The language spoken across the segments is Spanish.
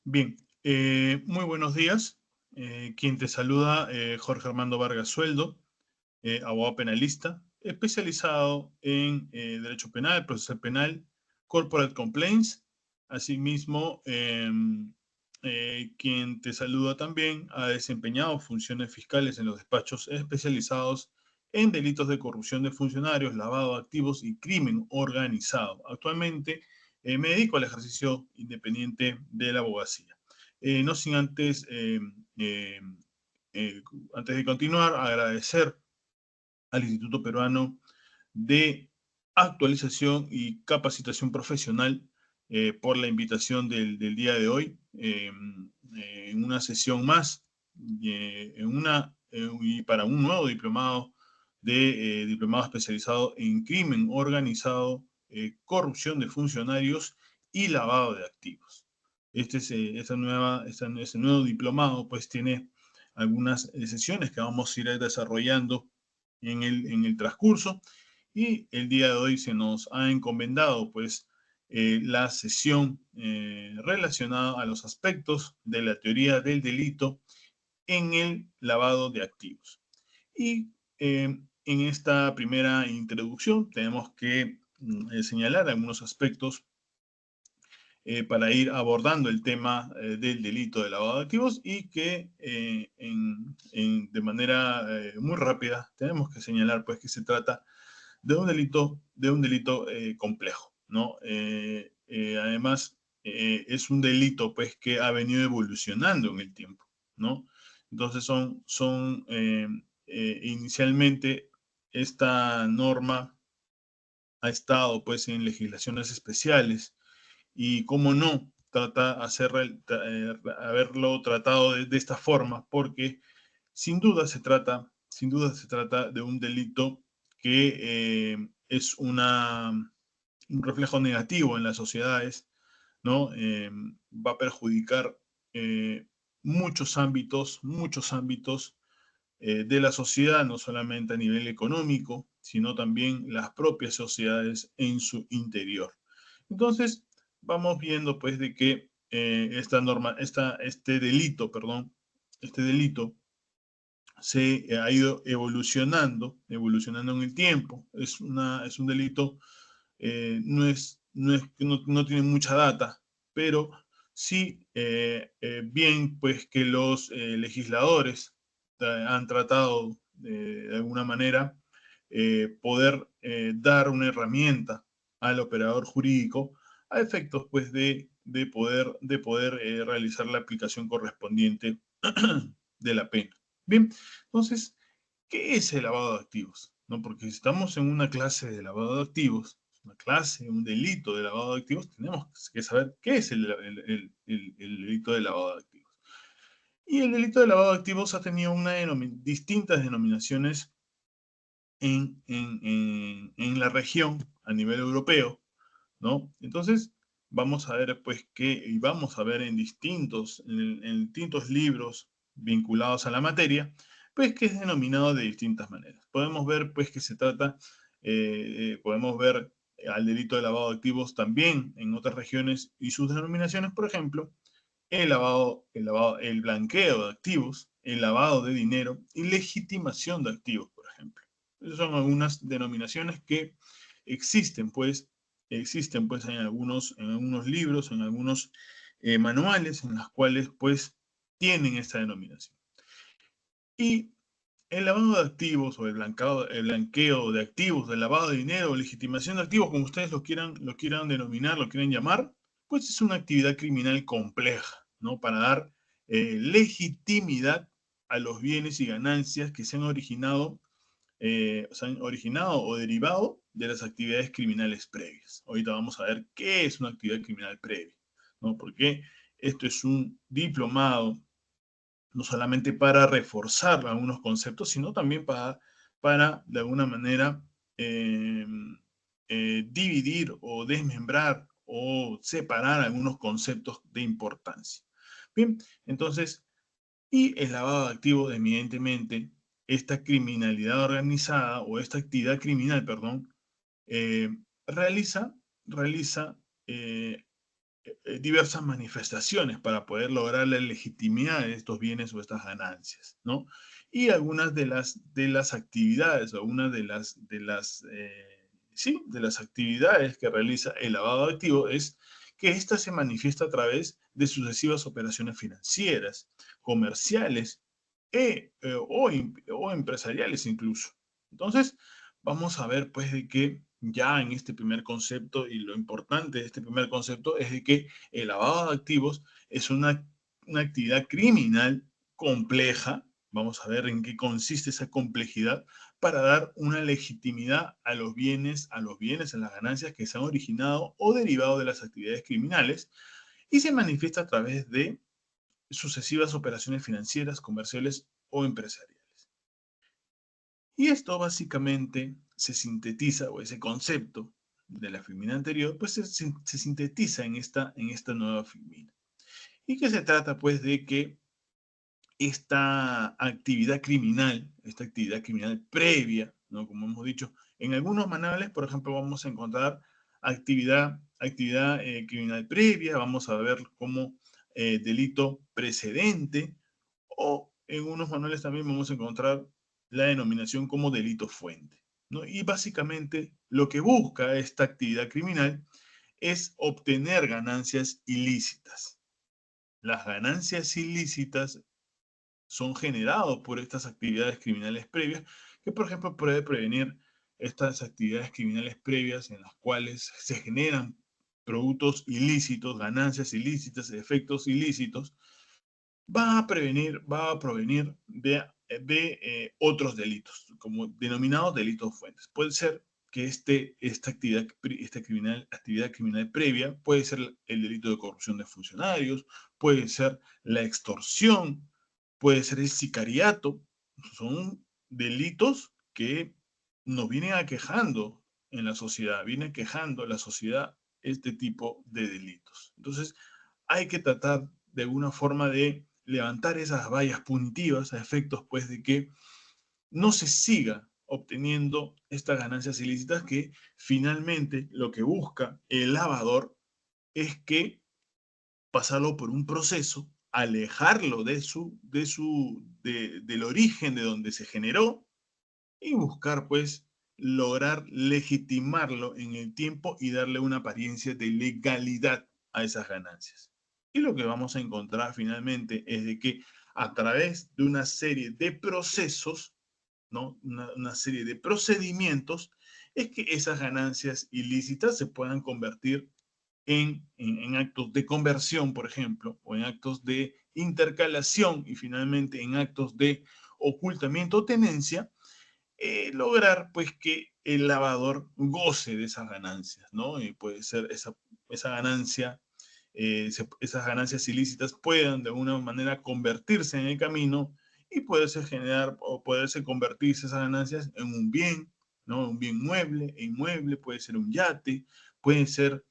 Bien, muy buenos días. Quien te saluda, Jorge Armando Vargas Sueldo, abogado penalista, especializado en Derecho Penal, Procesal Penal, Corporate Complaints. Asimismo, quien te saluda también ha desempeñado funciones fiscales en los despachos especializados en delitos de corrupción de funcionarios, lavado de activos y crimen organizado. Actualmente me dedico al ejercicio independiente de la abogacía. No sin antes, eh, eh, antes de continuar, agradecer al Instituto Peruano de Actualización y Capacitación Profesional por la invitación del día de hoy en una sesión más y para un nuevo diplomado diplomado especializado en crimen organizado, corrupción de funcionarios y lavado de activos. Este nuevo diplomado pues tiene algunas sesiones que vamos a ir desarrollando en el transcurso, y el día de hoy se nos ha encomendado pues la sesión relacionada a los aspectos de la teoría del delito en el lavado de activos. Y en esta primera introducción tenemos que señalar algunos aspectos para ir abordando el tema del delito de lavado de activos, y que de manera muy rápida tenemos que señalar pues que se trata de un delito complejo, ¿no? Además, es un delito pues que ha venido evolucionando en el tiempo, ¿no? Entonces inicialmente esta norma ha estado pues en legislaciones especiales, y cómo no haberlo tratado de esta forma, porque sin duda se trata de un delito que es un reflejo negativo en las sociedades, ¿no? Va a perjudicar eh, muchos ámbitos de la sociedad, no solamente a nivel económico, sino también las propias sociedades en su interior. Entonces, vamos viendo pues de que este delito se ha ido evolucionando en el tiempo. Es un delito, no tiene mucha data, pero sí, bien, pues que los legisladores han tratado de alguna manera poder dar una herramienta al operador jurídico a efectos pues de poder realizar la aplicación correspondiente de la pena. Bien, entonces, ¿qué es el lavado de activos? ¿No? Porque si estamos en una clase de lavado de activos, un delito de lavado de activos, tenemos que saber qué es el delito de lavado de activos. Y el delito de lavado de activos ha tenido distintas denominaciones en la región a nivel europeo, ¿no? Entonces, vamos a ver, pues, y vamos a ver en distintos libros vinculados a la materia, pues, que es denominado de distintas maneras. Podemos ver, pues, que podemos ver al delito de lavado de activos también en otras regiones y sus denominaciones, por ejemplo, el blanqueo de activos, el lavado de dinero y legitimación de activos, por ejemplo. Esas son algunas denominaciones que existen, pues, en algunos libros, en algunos manuales, en las cuales, pues, tienen esta denominación. Y el lavado de activos, o el blanqueo de activos, el lavado de dinero, legitimación de activos, como ustedes lo quieran denominar, lo quieran llamar, pues es una actividad criminal compleja, ¿no? Para dar legitimidad a los bienes y ganancias que se han originado o derivado de las actividades criminales previas. Ahorita vamos a ver qué es una actividad criminal previa, ¿no? Porque esto es un diplomado no solamente para reforzar algunos conceptos, sino también para de alguna manera, eh, dividir o desmembrar o separar algunos conceptos de importancia. Bien, entonces, y el lavado de activos, evidentemente, esta criminalidad organizada o esta actividad criminal, perdón, eh, realiza, realiza diversas manifestaciones para poder lograr la legitimidad de estos bienes o estas ganancias, ¿no? Y algunas de las actividades, o una de las actividades que realiza el lavado de activos es que ésta se manifiesta a través de sucesivas operaciones financieras, comerciales o empresariales incluso. Entonces, vamos a ver pues de que ya en este primer concepto, y lo importante de este primer concepto es de que el lavado de activos es una actividad criminal compleja. Vamos a ver en qué consiste esa complejidad para dar una legitimidad a los bienes, a las ganancias que se han originado o derivado de las actividades criminales, y se manifiesta a través de sucesivas operaciones financieras, comerciales o empresariales. Y esto básicamente se sintetiza, o ese concepto de la filmina anterior, pues se sintetiza en esta nueva filmina. Y que se trata pues de que esta actividad criminal previa, ¿no? Como hemos dicho, en algunos manuales, por ejemplo, vamos a encontrar actividad criminal previa, vamos a ver como delito precedente, o en unos manuales también vamos a encontrar la denominación como delito fuente, ¿no? Y básicamente lo que busca esta actividad criminal es obtener ganancias ilícitas. Las ganancias ilícitas son generados por estas actividades criminales previas, que por ejemplo puede prevenir estas actividades criminales previas en las cuales se generan productos ilícitos, ganancias ilícitas, efectos ilícitos, va a provenir de otros delitos, como denominados delitos fuentes. Puede ser que esta actividad criminal previa puede ser el delito de corrupción de funcionarios, puede ser la extorsión, puede ser el sicariato. Son delitos que nos vienen aquejando en la sociedad, viene aquejando la sociedad este tipo de delitos. Entonces, hay que tratar de alguna forma de levantar esas vallas punitivas a efectos pues de que no se siga obteniendo estas ganancias ilícitas, que finalmente lo que busca el lavador es que pasarlo por un proceso, alejarlo del origen de donde se generó, y buscar pues lograr legitimarlo en el tiempo y darle una apariencia de legalidad a esas ganancias. Y lo que vamos a encontrar finalmente es de que a través de una serie de procesos, ¿no? Una serie de procedimientos, es que esas ganancias ilícitas se puedan convertir en actos de conversión, por ejemplo, o en actos de intercalación, y finalmente en actos de ocultamiento o tenencia, lograr pues que el lavador goce de esas ganancias, ¿no? Y puede ser esa ganancia, esas ganancias ilícitas puedan de alguna manera convertirse en el camino, y poderse generar o poderse convertirse esas ganancias en un bien, ¿no? Un bien mueble, inmueble, puede ser un yate, puede ser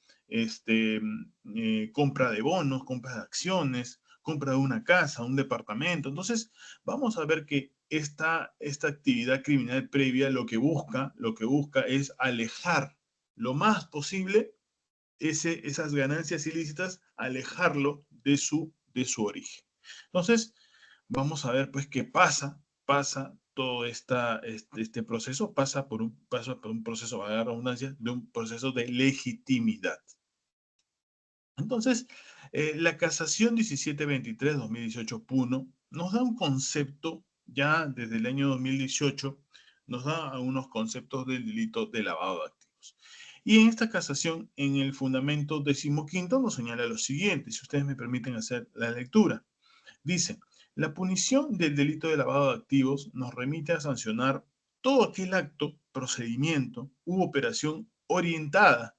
compra de bonos, compra de acciones, compra de una casa, un departamento. Entonces, vamos a ver que esta actividad criminal previa lo que busca es alejar lo más posible esas ganancias ilícitas, alejarlo de su origen. Entonces, vamos a ver pues qué pasa todo este proceso, pasa por un proceso, a la redundancia, de un proceso de legitimidad. Entonces, la casación 1723-2018 Puno nos da un concepto, ya desde el año 2018, nos da unos conceptos del delito de lavado de activos. Y en esta casación, en el fundamento 15º, nos señala lo siguiente, si ustedes me permiten hacer la lectura. Dice: la punición del delito de lavado de activos nos remite a sancionar todo aquel acto, procedimiento u operación orientada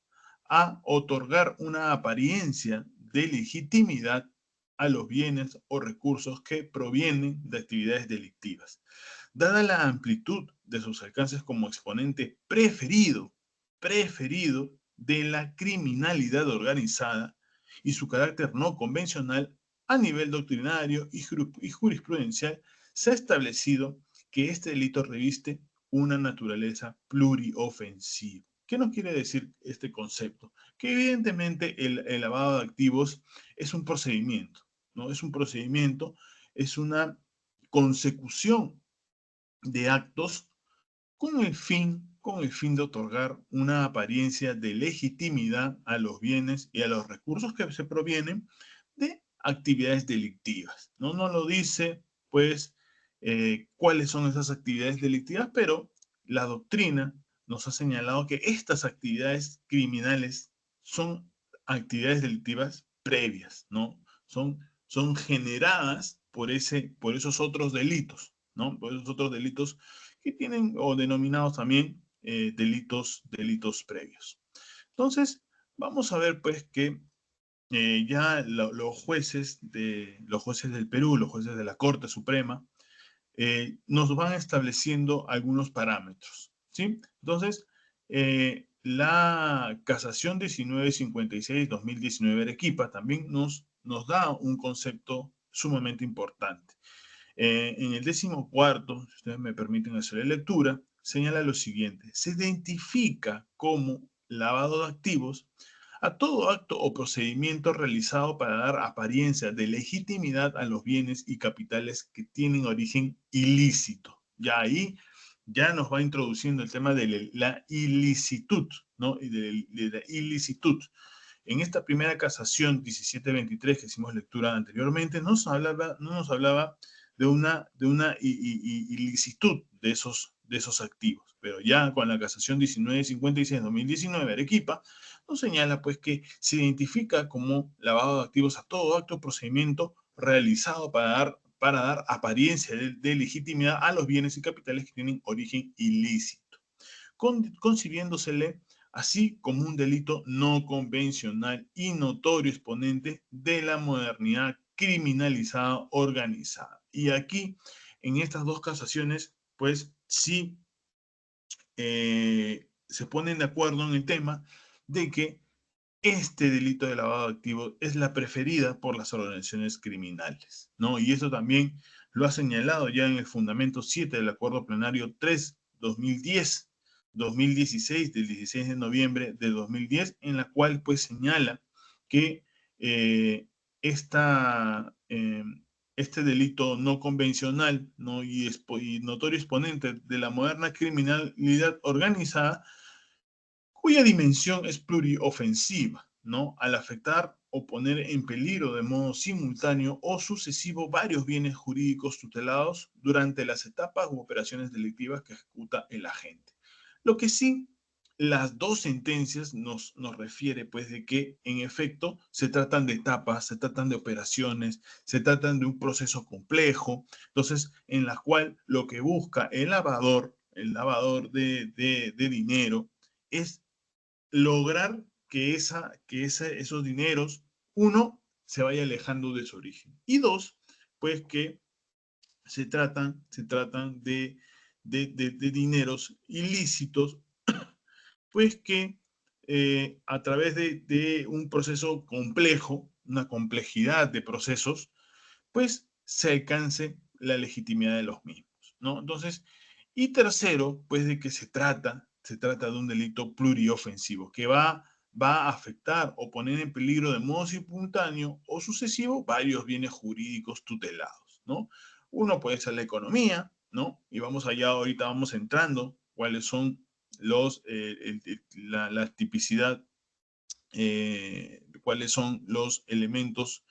a otorgar una apariencia de legitimidad a los bienes o recursos que provienen de actividades delictivas. Dada la amplitud de sus alcances como exponente preferido de la criminalidad organizada, y su carácter no convencional, a nivel doctrinario y jurisprudencial, se ha establecido que este delito reviste una naturaleza pluriofensiva. ¿Qué nos quiere decir este concepto? Que evidentemente el lavado de activos es un procedimiento, ¿no? Es un procedimiento, es una consecución de actos con el fin de otorgar una apariencia de legitimidad a los bienes y a los recursos que se provienen de actividades delictivas. No nos lo dice, pues, cuáles son esas actividades delictivas, pero la doctrina nos ha señalado que estas actividades criminales son actividades delictivas previas, ¿no? Son generadas por esos otros delitos, ¿no? Por esos otros delitos que tienen, o denominados también delitos previos. Entonces, vamos a ver pues que los jueces del Perú, los jueces de la Corte Suprema, nos van estableciendo algunos parámetros, ¿sí? Entonces, la casación 1956-2019 Arequipa también nos da un concepto sumamente importante. En el 14º, si ustedes me permiten hacer la lectura, señala lo siguiente: se identifica como lavado de activos a todo acto o procedimiento realizado para dar apariencia de legitimidad a los bienes y capitales que tienen origen ilícito. Ya ahí ya nos va introduciendo el tema de la ilicitud, ¿no? Y de la ilicitud. En esta primera casación 1723 que hicimos lectura anteriormente, no nos hablaba de una ilicitud de esos activos. Pero ya con la casación 1956-2019 Arequipa, nos señala pues que se identifica como lavado de activos a todo acto o procedimiento realizado para dar apariencia de legitimidad a los bienes y capitales que tienen origen ilícito, concibiéndosele así como un delito no convencional y notorio exponente de la modernidad criminalizada organizada. Y aquí, en estas dos casaciones, pues sí se ponen de acuerdo en el tema de que este delito de lavado de activos es la preferida por las organizaciones criminales, ¿no? Y eso también lo ha señalado ya en el fundamento 7 del Acuerdo Plenario 3/2010, 2016, del 16 de noviembre de 2010, en la cual pues señala que esta, este delito no convencional, ¿no? Y notorio exponente de la moderna criminalidad organizada, cuya dimensión es pluriofensiva, ¿no? Al afectar o poner en peligro de modo simultáneo o sucesivo varios bienes jurídicos tutelados durante las etapas u operaciones delictivas que ejecuta el agente. Lo que sí, las dos sentencias nos refiere pues de que en efecto se tratan de etapas, se tratan de operaciones, se tratan de un proceso complejo, entonces en la cual lo que busca el lavador de dinero, es lograr que esos dineros, uno, se vaya alejando de su origen. Y dos, pues que se tratan de dineros ilícitos, pues que a través de un proceso complejo, una complejidad de procesos, pues se alcance la legitimidad de los mismos, ¿no? Entonces, y tercero, pues de que se trata de un delito pluriofensivo que va a afectar o poner en peligro de modo simultáneo o sucesivo varios bienes jurídicos tutelados, ¿no? Uno puede ser la economía, ¿no? Y vamos allá, ahorita vamos entrando cuáles son la tipicidad, cuáles son los elementos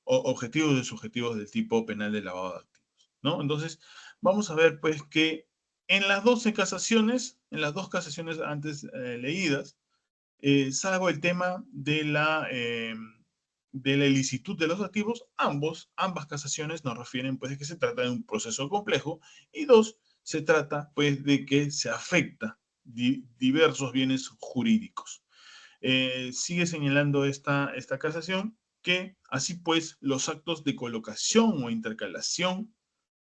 objetivos y subjetivos del tipo penal de lavado de activos, ¿no? Entonces, vamos a ver pues que en las 12 casaciones, en las dos casaciones antes leídas, salvo el tema de la ilicitud de los activos, ambas casaciones nos refieren pues de que se trata de un proceso complejo, y dos, se trata pues de que se afecta diversos bienes jurídicos. Sigue señalando esta casación que así pues los actos de colocación o intercalación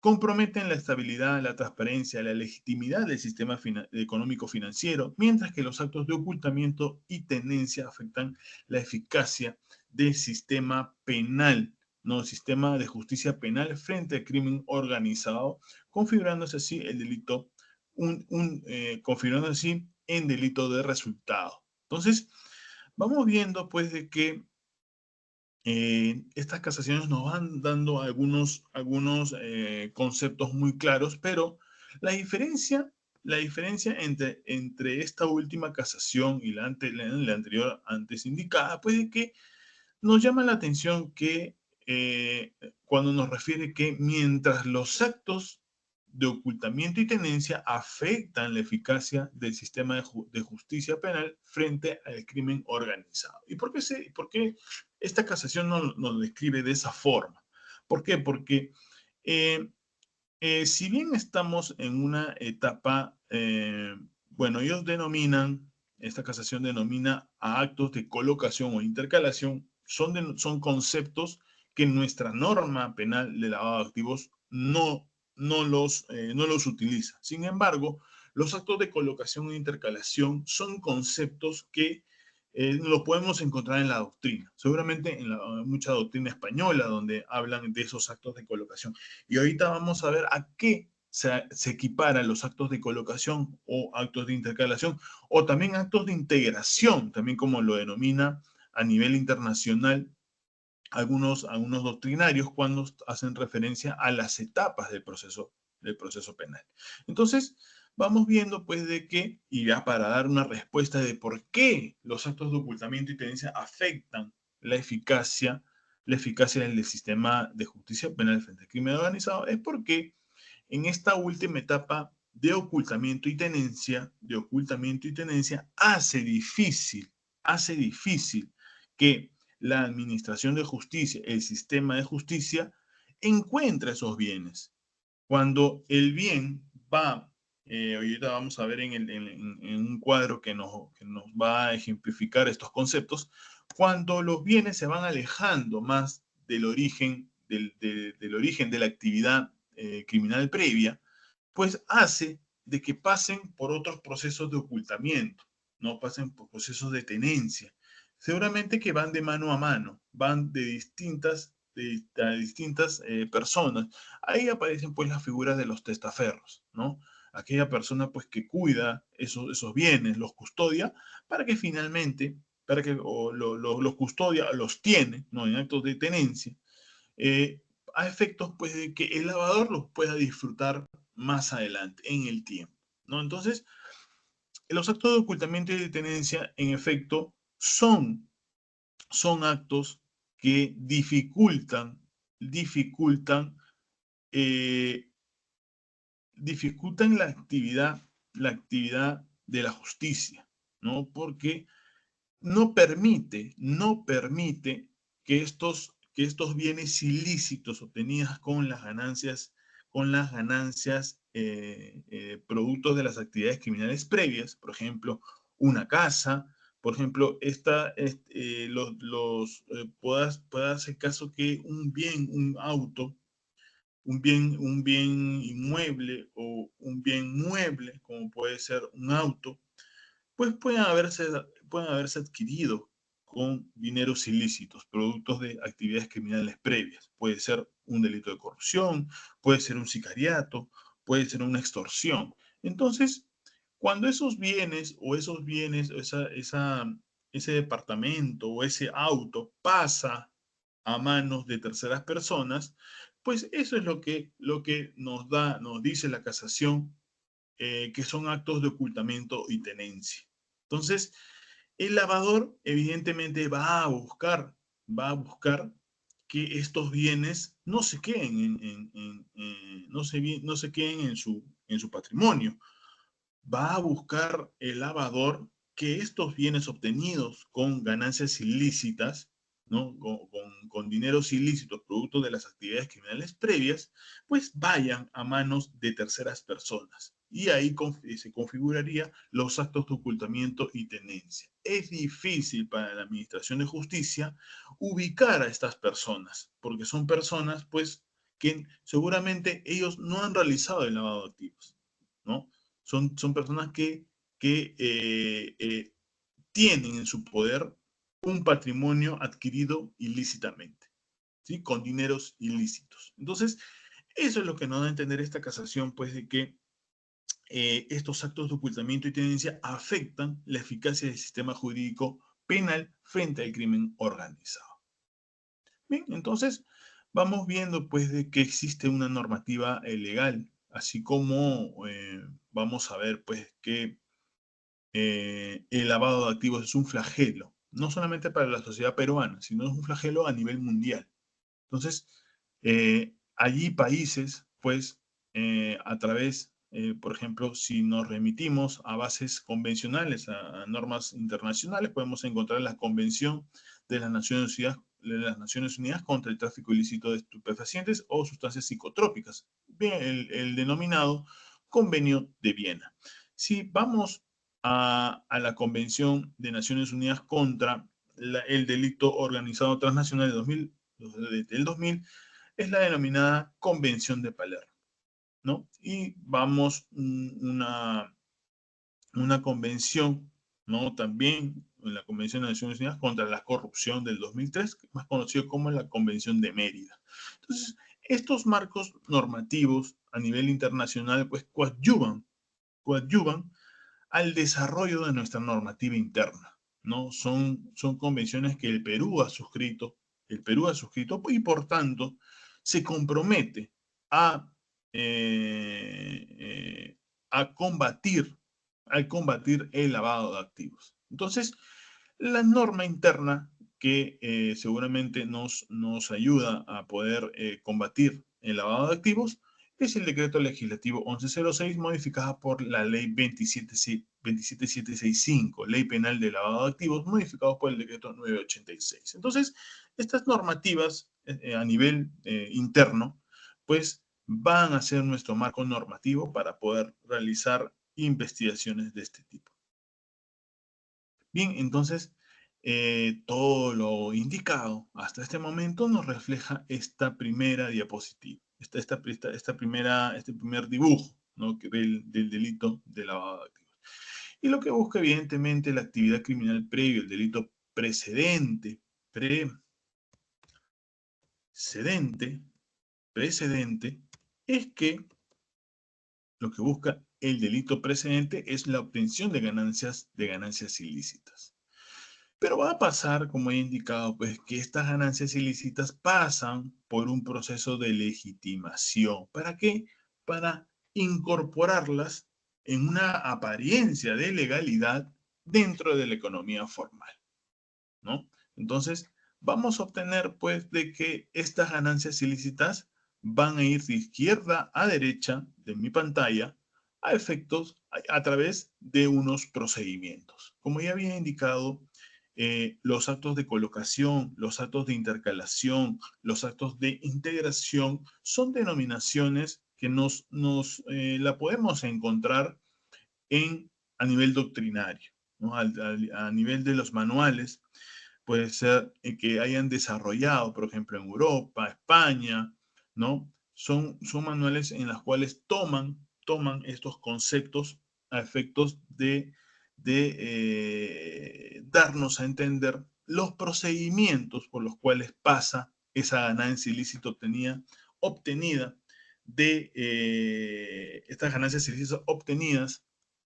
comprometen la estabilidad, la transparencia, la legitimidad del sistema económico financiero, mientras que los actos de ocultamiento y tenencia afectan la eficacia del sistema penal, ¿no? Sistema de justicia penal frente al crimen organizado, configurándose así el delito, configurándose así en delito de resultado. Entonces, vamos viendo pues de que estas casaciones nos van dando algunos conceptos muy claros, pero la diferencia, entre esta última casación y la anterior antes indicada, pues es que nos llama la atención que cuando nos refiere que mientras los actos de ocultamiento y tenencia afectan la eficacia del sistema de justicia penal frente al crimen organizado. ¿Y por qué esta casación nos describe de esa forma? ¿Por qué? Porque eh, si bien estamos en una etapa, bueno, esta casación denomina a actos de colocación o intercalación, son conceptos que nuestra norma penal de lavado de activos no los utiliza. Sin embargo, los actos de colocación e intercalación son conceptos que lo podemos encontrar en la doctrina, seguramente en mucha doctrina española donde hablan de esos actos de colocación. Y ahorita vamos a ver a qué se equiparan los actos de colocación o actos de intercalación o también actos de integración, también como lo denomina a nivel internacional algunos doctrinarios cuando hacen referencia a las etapas del proceso penal. Entonces, vamos viendo pues de que, y ya para dar una respuesta de por qué los actos de ocultamiento y tenencia afectan la eficacia del sistema de justicia penal frente al crimen organizado, es porque en esta última etapa de ocultamiento y tenencia, hace difícil que la administración de justicia, el sistema de justicia, encuentra esos bienes. Cuando el bien va, ahorita vamos a ver en un cuadro que nos va a ejemplificar estos conceptos, cuando los bienes se van alejando más del origen, del origen de la actividad criminal previa, pues hace de que pasen por otros procesos de ocultamiento, no pasen por procesos de tenencia. Seguramente que van de mano a mano, van de distintas personas. Ahí aparecen pues las figuras de los testaferros, ¿no? Aquella persona pues que cuida esos bienes, los custodia, para que finalmente, los custodia, los tiene, ¿no? En actos de tenencia, a efectos pues de que el lavador los pueda disfrutar más adelante, en el tiempo, ¿no? Entonces, los actos de ocultamiento y de tenencia, en efecto, son actos que eh, dificultan la actividad de la justicia, ¿no? Porque no permite que estos bienes ilícitos obtenidos con las ganancias productos de las actividades criminales previas, por ejemplo, una casa, por ejemplo, pueda hacer caso que un bien, un auto, un bien inmueble o un bien mueble, como puede ser un auto, pues pueden haberse adquirido con dineros ilícitos, productos de actividades criminales previas. Puede ser un delito de corrupción, puede ser un sicariato, puede ser una extorsión. Entonces, cuando ese departamento o ese auto pasa a manos de terceras personas, pues eso es lo que nos dice la casación, que son actos de ocultamiento y tenencia. Entonces, el lavador evidentemente va a buscar que estos bienes no se queden no se queden en su patrimonio. Va a buscar el lavador que estos bienes obtenidos con ganancias ilícitas, ¿no? Con dineros ilícitos, producto de las actividades criminales previas, pues vayan a manos de terceras personas. Y ahí se configuraría los actos de ocultamiento y tenencia. Es difícil para la Administración de Justicia ubicar a estas personas, porque son personas, pues, que seguramente ellos no han realizado el lavado de activos, ¿no? Son personas que tienen en su poder un patrimonio adquirido ilícitamente, ¿sí? Con dineros ilícitos. Entonces, eso es lo que nos da a entender esta casación, pues, de que estos actos de ocultamiento y tenencia afectan la eficacia del sistema jurídico penal frente al crimen organizado. Bien, entonces vamos viendo pues de que existe una normativa legal, así como vamos a ver pues que el lavado de activos es un flagelo, no solamente para la sociedad peruana, sino es un flagelo a nivel mundial. Entonces, allí países, pues, a través, por ejemplo, si nos remitimos a bases convencionales, a normas internacionales, podemos encontrar la Convención de las Naciones Unidas contra el tráfico ilícito de estupefacientes o sustancias psicotrópicas, bien, el denominado Convenio de Viena. Si vamos a la Convención de Naciones Unidas contra el delito organizado transnacional del 2000, es la denominada Convención de Palermo, ¿no? Y vamos una convención, ¿no? También en la Convención de Naciones Unidas contra la corrupción del 2003, más conocido como la Convención de Mérida. Entonces, estos marcos normativos a nivel internacional, pues coadyuvan al desarrollo de nuestra normativa interna, ¿no? Son convenciones que el Perú ha suscrito y por tanto se compromete a, eh, eh, a combatir, el lavado de activos. Entonces, la norma interna que seguramente nos ayuda a poder combatir el lavado de activos es el decreto legislativo 1106, modificada por la ley 27765, ley penal de lavado de activos, modificado por el decreto 986. Entonces, estas normativas a nivel interno, pues van a ser nuestro marco normativo para poder realizar investigaciones de este tipo. Bien, entonces, todo lo indicado hasta este momento nos refleja esta primera diapositiva, este primer dibujo, ¿no? Del delito de lavado de activos. Y lo que busca, evidentemente, la actividad criminal previa, el delito precedente, es que lo que busca el delito precedente es la obtención de ganancias ilícitas. Pero va a pasar, como he indicado, pues que estas ganancias ilícitas pasan por un proceso de legitimación. ¿Para qué? Para incorporarlas en una apariencia de legalidad dentro de la economía formal, ¿no? Entonces, vamos a obtener, pues, de que estas ganancias ilícitas van a ir de izquierda a derecha de mi pantalla a efectos a través de unos procedimientos. Como ya había indicado, los actos de colocación, los actos de intercalación, los actos de integración son denominaciones que la podemos encontrar a nivel doctrinario, ¿no? A nivel de los manuales. Puede ser que hayan desarrollado, por ejemplo, en Europa, España, ¿no? Son manuales en los cuales toman estos conceptos a efectos de darnos a entender los procedimientos por los cuales pasa esa ganancia ilícita obtenida de estas ganancias ilícitas obtenidas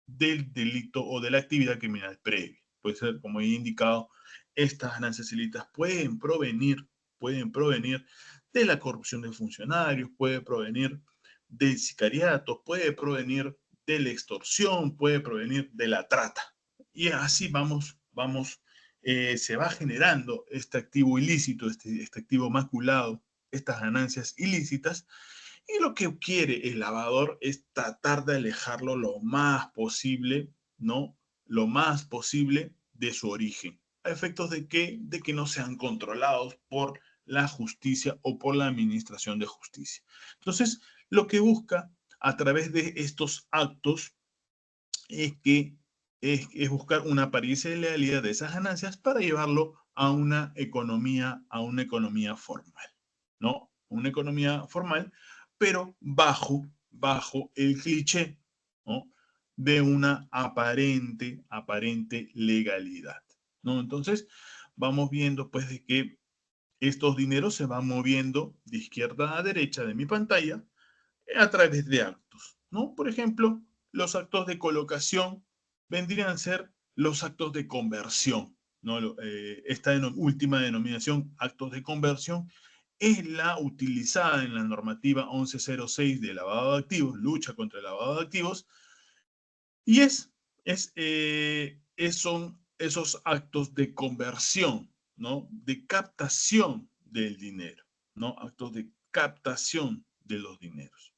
del delito o de la actividad criminal previa. Puede ser, como he indicado, estas ganancias ilícitas pueden provenir de la corrupción de funcionarios, puede provenir del sicariato, puede provenir de la extorsión, puede provenir de la trata. Y así se va generando este activo ilícito, este activo maculado, estas ganancias ilícitas, y lo que quiere el lavador es tratar de alejarlo lo más posible, ¿no? Lo más posible de su origen. ¿A efectos de que no sean controlados por la justicia o por la administración de justicia? Entonces, lo que busca a través de estos actos es que es buscar una apariencia de legalidad de esas ganancias para llevarlo a una economía formal, ¿no? Una economía formal, pero bajo el cliché, ¿no? De una aparente legalidad, ¿no? Entonces, vamos viendo pues de que estos dineros se van moviendo de izquierda a derecha de mi pantalla a través de actos, ¿no? Por ejemplo, los actos de colocación vendrían a ser los actos de conversión, ¿no? Esta última denominación, actos de conversión, es la utilizada en la normativa 1106 de lavado de activos, lucha contra el lavado de activos, y son esos actos de conversión, ¿no? De captación del dinero, ¿no? Actos de captación de los dineros.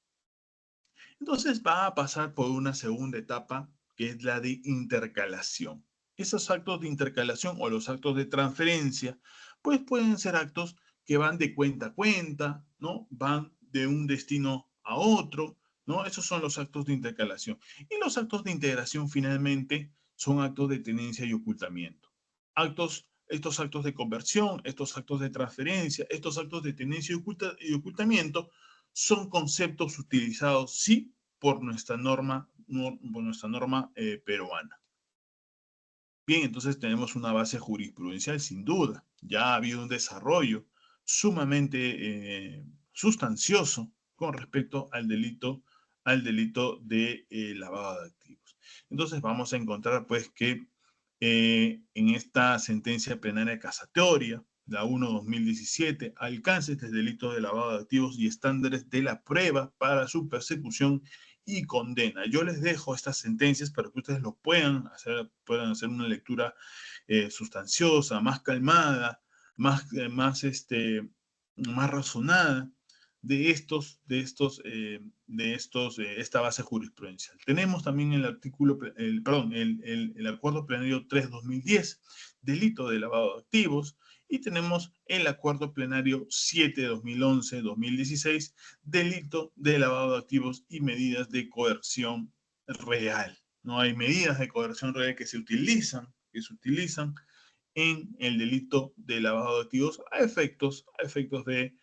Entonces va a pasar por una segunda etapa, que es la de intercalación. Esos actos de intercalación o los actos de transferencia, pues pueden ser actos que van de cuenta a cuenta, ¿no? Van de un destino a otro, ¿no? Esos son los actos de intercalación. Y los actos de integración finalmente son actos de tenencia y ocultamiento. Estos actos de conversión, estos actos de transferencia, estos actos de tenencia y ocultamiento son conceptos utilizados, sí, por nuestra norma peruana. Bien, entonces tenemos una base jurisprudencial sin duda. Ya ha habido un desarrollo sumamente sustancioso con respecto al delito de lavado de activos. Entonces vamos a encontrar pues que en esta sentencia plenaria casatoria, la 1/2017, alcances del delito de lavado de activos y estándares de la prueba para su persecución y condena. Yo les dejo estas sentencias para que ustedes lo puedan hacer una lectura sustanciosa, más calmada, más razonada esta base jurisprudencial. Tenemos también el acuerdo plenario 3/2010, delito de lavado de activos, y tenemos el acuerdo plenario 7/2011-2016, delito de lavado de activos y medidas de coerción real. No hay medidas de coerción real que se utilizan en el delito de lavado de activos a efectos de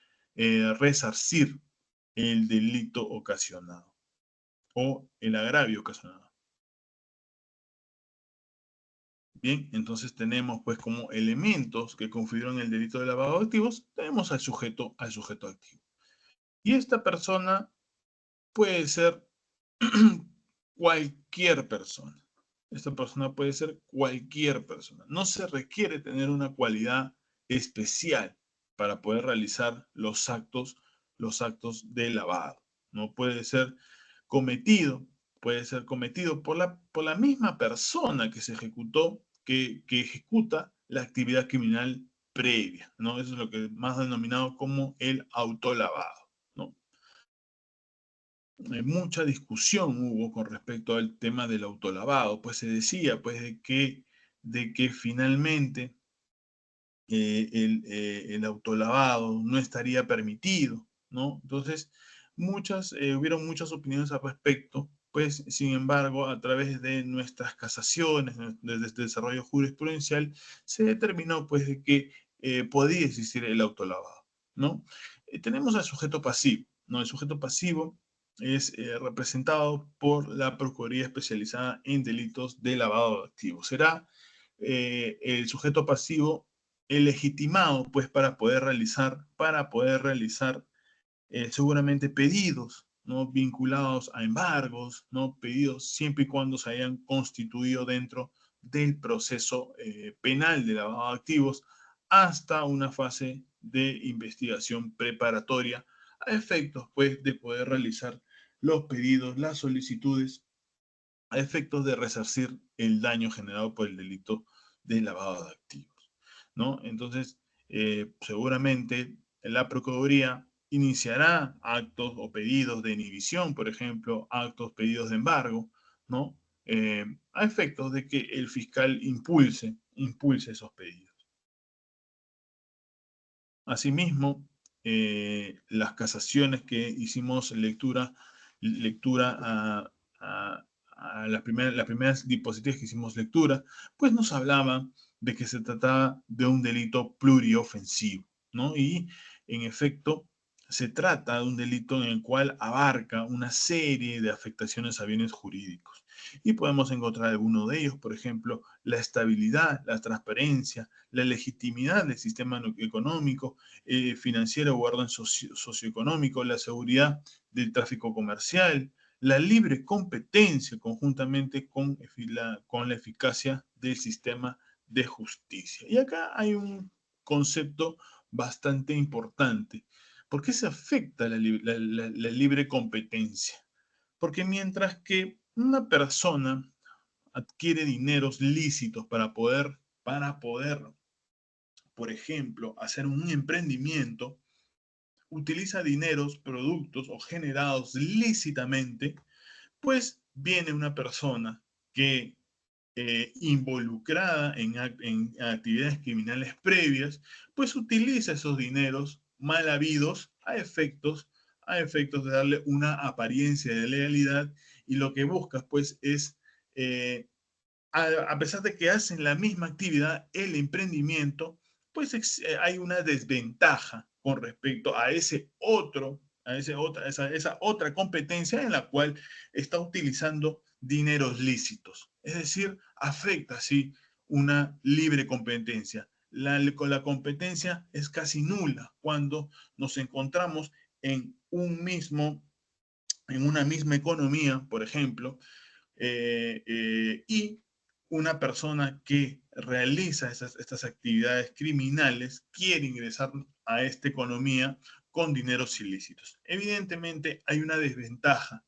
resarcir el delito ocasionado o el agravio ocasionado. Bien, entonces tenemos pues como elementos que configuran el delito de lavado de activos, tenemos al sujeto activo. Y esta persona puede ser cualquier persona. Esta persona puede ser cualquier persona. No se requiere tener una cualidad especial para poder realizar los actos de lavado. No puede ser cometido, por la misma persona que se ejecutó, que ejecuta la actividad criminal previa, ¿no? Eso es lo que más denominado como el autolavado, ¿no? Mucha discusión hubo con respecto al tema del autolavado, pues se decía pues de que finalmente el autolavado no estaría permitido, ¿no? Entonces, hubieron muchas opiniones al respecto, pues, sin embargo, a través de nuestras casaciones, desde este desarrollo jurisprudencial, se determinó, pues, de que podía existir el autolavado, ¿no? Tenemos al sujeto pasivo, ¿no? El sujeto pasivo es representado por la Procuraduría Especializada en Delitos de Lavado de Activos. Será el sujeto pasivo legitimado pues para poder realizar seguramente pedidos, ¿no? Vinculados a embargos, ¿no? Pedidos siempre y cuando se hayan constituido dentro del proceso penal de lavado de activos hasta una fase de investigación preparatoria a efectos pues de poder realizar los pedidos, las solicitudes a efectos de resarcir el daño generado por el delito de lavado de activos, ¿no? Entonces, seguramente la Procuraduría iniciará actos o pedidos de inhibición, por ejemplo, actos, pedidos de embargo, ¿no? A efectos de que el fiscal impulse esos pedidos. Asimismo, las casaciones que hicimos lectura a las primeras dispositivas que hicimos lectura, pues nos hablaban de que se trataba de un delito pluriofensivo, ¿no? Y en efecto, se trata de un delito en el cual abarca una serie de afectaciones a bienes jurídicos. Y podemos encontrar algunos de ellos, por ejemplo, la estabilidad, la transparencia, la legitimidad del sistema económico, financiero o orden socioeconómico, la seguridad del tráfico comercial, la libre competencia conjuntamente con la eficacia del sistema de justicia. Y acá hay un concepto bastante importante. ¿Por qué se afecta la libre competencia? Porque mientras que una persona adquiere dineros lícitos para poder, por ejemplo, hacer un emprendimiento, utiliza dineros, productos o generados lícitamente, pues viene una persona que involucrada en actividades criminales previas, pues utiliza esos dineros mal habidos a efectos de darle una apariencia de legalidad, y lo que busca pues es, a pesar de que hacen la misma actividad, el emprendimiento, pues hay una desventaja con respecto a esa otra competencia en la cual está utilizando dineros lícitos. Es decir, afecta así una libre competencia. La competencia es casi nula cuando nos encontramos en una misma economía, por ejemplo, y una persona que realiza estas actividades criminales quiere ingresar a esta economía con dineros ilícitos. Evidentemente hay una desventaja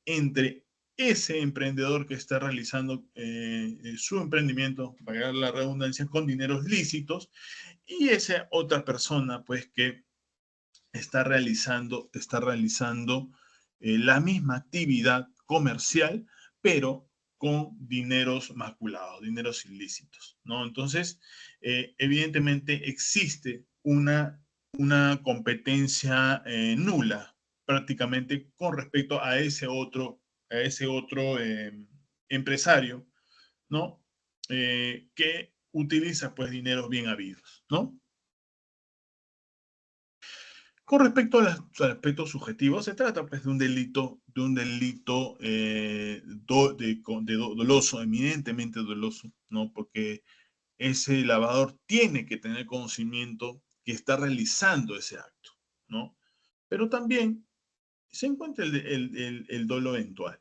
entre ese emprendedor que está realizando su emprendimiento, pagar la redundancia, con dineros lícitos, y esa otra persona pues que está realizando la misma actividad comercial, pero con dineros maculados, dineros ilícitos, ¿no? Entonces, evidentemente existe una competencia nula prácticamente con respecto a ese otro empresario, ¿no? Que utiliza pues dineros bien habidos, ¿no? Con respecto a los aspectos subjetivos, se trata pues de un delito doloso, eminentemente doloso, ¿no? Porque ese lavador tiene que tener conocimiento que está realizando ese acto, ¿no? Pero también se encuentra el dolo eventual.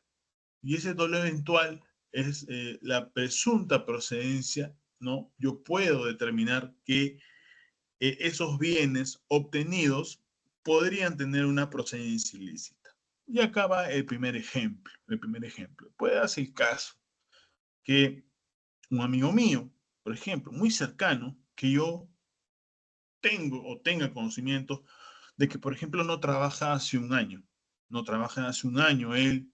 Y ese dolo eventual es la presunta procedencia, ¿no? Yo puedo determinar que esos bienes obtenidos podrían tener una procedencia ilícita. Y acá va el primer ejemplo. El primer ejemplo. Puede darse el caso que un amigo mío, por ejemplo, muy cercano, que yo tenga conocimiento de que, por ejemplo, no trabaja hace un año. No trabaja hace un año él,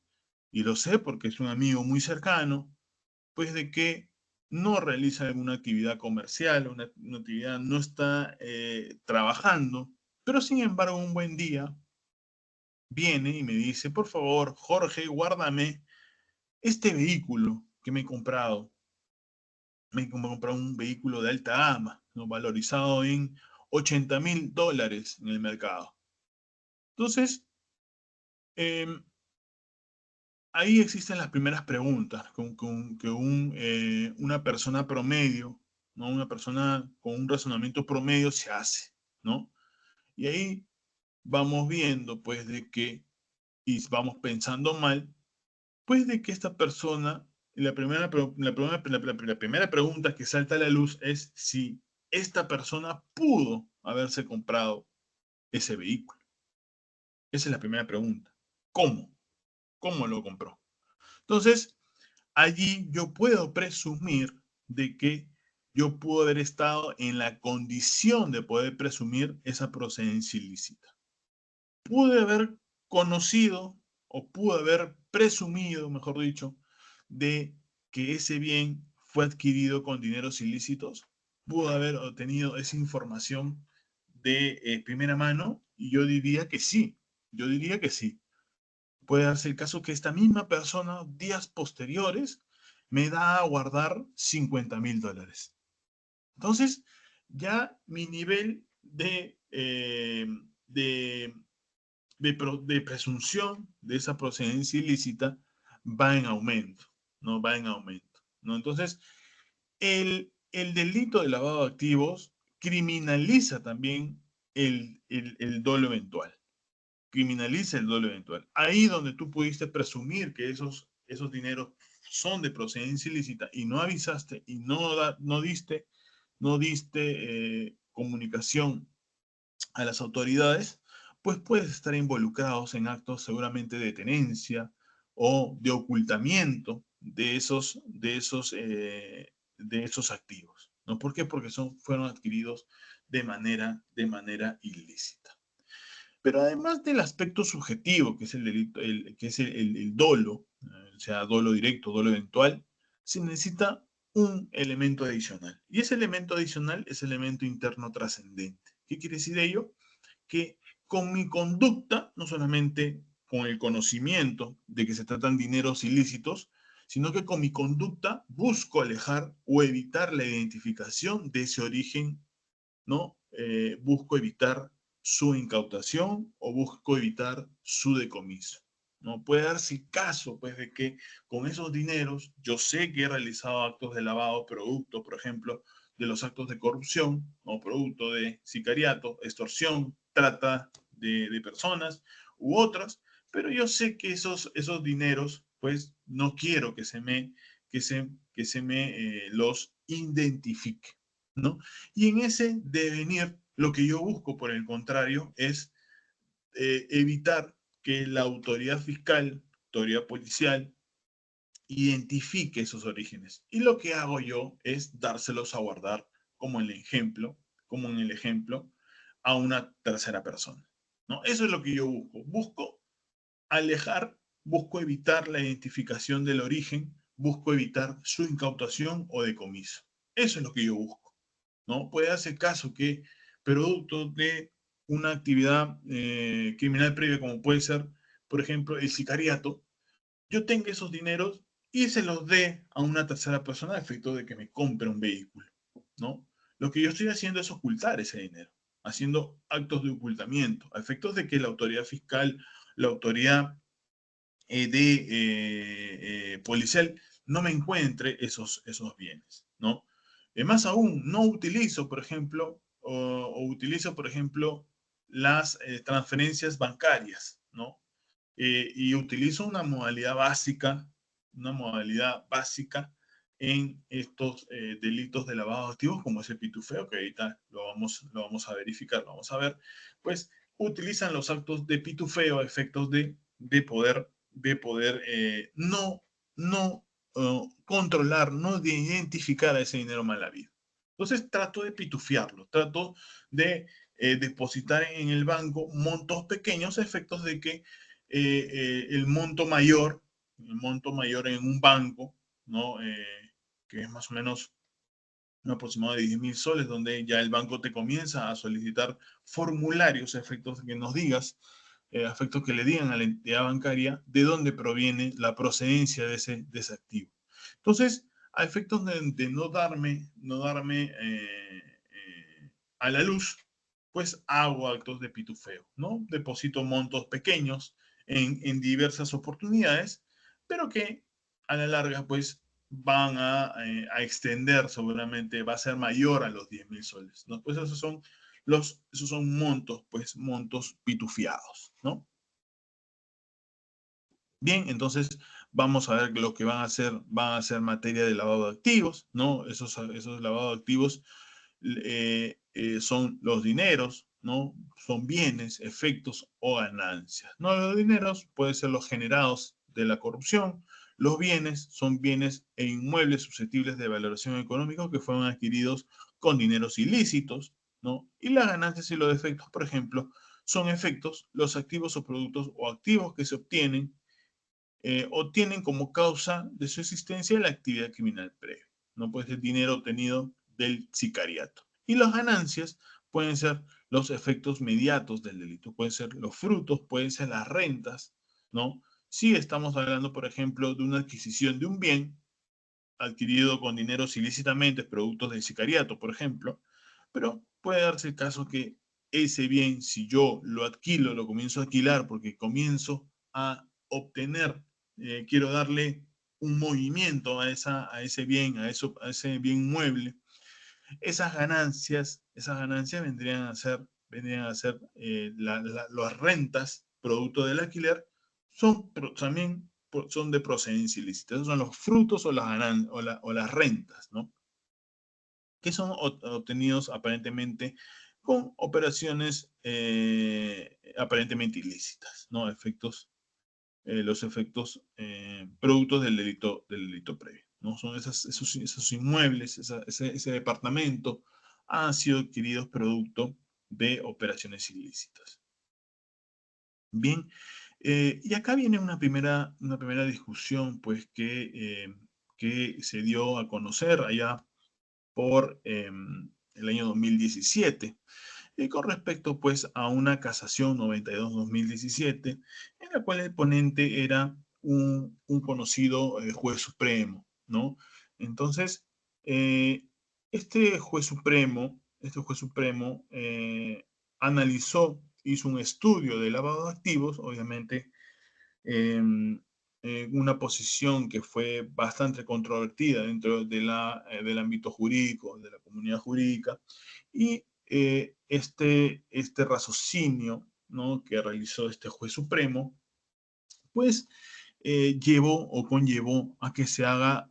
y lo sé porque es un amigo muy cercano, pues de que no realiza alguna actividad comercial, una actividad, no está trabajando, pero sin embargo un buen día viene y me dice, por favor, Jorge, guárdame este vehículo que me he comprado. Me he comprado un vehículo de alta gama, ¿no? Valorizado en $80,000 en el mercado. Entonces, eh, ahí existen las primeras preguntas que una persona promedio, ¿no? Una persona con un razonamiento promedio se hace, ¿no? Y ahí vamos viendo, pues, y vamos pensando mal, pues, de que esta persona, la primera pregunta que salta a la luz es si esta persona pudo haberse comprado ese vehículo. Esa es la primera pregunta. ¿Cómo? ¿Cómo lo compró? Entonces, allí yo puedo presumir de que yo pude haber estado en la condición de poder presumir esa procedencia ilícita. Pude haber conocido o pude haber presumido, mejor dicho, de que ese bien fue adquirido con dineros ilícitos. Pude haber obtenido esa información de primera mano, y yo diría que sí. Yo diría que sí. Puede darse el caso que esta misma persona, días posteriores, me da a guardar $50,000. Entonces, ya mi nivel de, de presunción de esa procedencia ilícita va en aumento, ¿no? Va en aumento, ¿no? Entonces, el delito de lavado de activos criminaliza también el dolo eventual. criminaliza el dolo eventual. Ahí donde tú pudiste presumir que esos dineros son de procedencia ilícita y no avisaste y no diste comunicación a las autoridades, pues puedes estar involucrados en actos seguramente de tenencia o de ocultamiento de esos activos. ¿No? ¿Por qué? Porque fueron adquiridos de manera ilícita. Pero además del aspecto subjetivo, que es el delito, que es el dolo, o sea, dolo directo, dolo eventual, se necesita un elemento adicional. Y ese elemento adicional es el elemento interno trascendente. ¿Qué quiere decir ello? Que con mi conducta, no solamente con el conocimiento de que se tratan dineros ilícitos, sino que con mi conducta busco alejar o evitar la identificación de ese origen, ¿no? Busco evitar su incautación o busco evitar su decomiso. ¿No? Puede darse caso, pues, de que con esos dineros yo sé que he realizado actos de lavado producto, por ejemplo, de los actos de corrupción o producto de sicariato, extorsión, trata de personas u otras, pero yo sé que esos dineros, pues, no quiero que se me los identifique, ¿no? Y en ese devenir, lo que yo busco, por el contrario, es evitar que la autoridad fiscal, autoridad policial, identifique esos orígenes. Y lo que hago yo es dárselos a guardar como en el ejemplo, a una tercera persona. ¿No? Eso es lo que yo busco. Busco alejar, busco evitar la identificación del origen, busco evitar su incautación o decomiso. Eso es lo que yo busco. ¿No? Puede hacer caso que producto de una actividad criminal previa, como puede ser, por ejemplo, el sicariato, yo tenga esos dineros y se los dé a una tercera persona a efecto de que me compre un vehículo, ¿no? Lo que yo estoy haciendo es ocultar ese dinero, haciendo actos de ocultamiento, a efectos de que la autoridad fiscal, la autoridad policial no me encuentre esos bienes, ¿no? Más aún, no utilizo, por ejemplo, o utilizo, por ejemplo, las transferencias bancarias, ¿no? Y utilizo una modalidad básica en estos delitos de lavado de activos, como es el pitufeo, que ahorita lo vamos a verificar, lo vamos a ver, pues utilizan los actos de pitufeo a efectos de poder no controlar, no de identificar a ese dinero mal habido. Entonces trato de pitufiarlo, trato de depositar en el banco montos pequeños a efectos de que el monto mayor en un banco, ¿no? Que es más o menos un aproximado de 10.000 soles, donde ya el banco te comienza a solicitar formularios a efectos de que nos digas, a efectos que le digan a la entidad bancaria de dónde proviene la procedencia de ese activo. Entonces, a efectos de no darme a la luz, pues hago actos de pitufeo, ¿no? Deposito montos pequeños en diversas oportunidades, pero que a la larga, pues, van a extender, seguramente va a ser mayor a los 10.000 soles, ¿no? Pues esos son montos, pues, montos pitufiados, ¿no? Bien, entonces vamos a ver lo que van a ser materia de lavado de activos, ¿no? Esos lavados de activos son los dineros, ¿no? Son bienes, efectos o ganancias, ¿no? Los dineros pueden ser los generados de la corrupción, los bienes son bienes e inmuebles susceptibles de valoración económica que fueron adquiridos con dineros ilícitos, ¿no? Y las ganancias y los efectos, por ejemplo, son efectos, los activos o productos o activos que se obtienen o tienen como causa de su existencia la actividad criminal previa. No puede ser dinero obtenido del sicariato. Y las ganancias pueden ser los efectos mediatos del delito, pueden ser los frutos, pueden ser las rentas, ¿no? Si estamos hablando, por ejemplo, de una adquisición de un bien adquirido con dineros ilícitamente, productos del sicariato, por ejemplo, pero puede darse el caso que ese bien, si yo lo adquilo, lo comienzo a alquilar porque comienzo a obtener, quiero darle un movimiento a ese bien, a ese bien mueble, esas ganancias vendrían a ser las rentas producto del alquiler también son de procedencia ilícita. Esos son los frutos o las rentas, ¿no? Que son obtenidos aparentemente con operaciones aparentemente ilícitas, ¿no? Los efectos productos del delito previo, ¿no? Son esos inmuebles, ese departamento han sido adquiridos producto de operaciones ilícitas. Bien, y acá viene una primera discusión, pues, que se dio a conocer allá por el año 2017, con respecto, pues, a una casación 92-2017, en la cual el ponente era un conocido juez supremo, ¿no? Entonces, este juez supremo analizó, hizo un estudio de lavado de activos, obviamente, una posición que fue bastante controvertida dentro del ámbito jurídico, de la comunidad jurídica, y este raciocinio, ¿no?, que realizó este juez supremo, pues llevó o conllevó a que se haga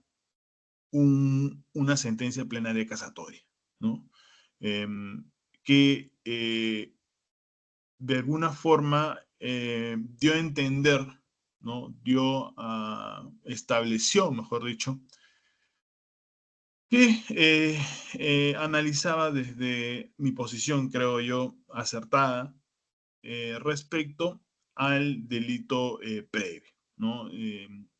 una sentencia plenaria casatoria, ¿no? Que de alguna forma dio a entender, ¿no? Estableció, mejor dicho, que analizaba desde mi posición, creo yo, acertada, respecto al delito previo, ¿no?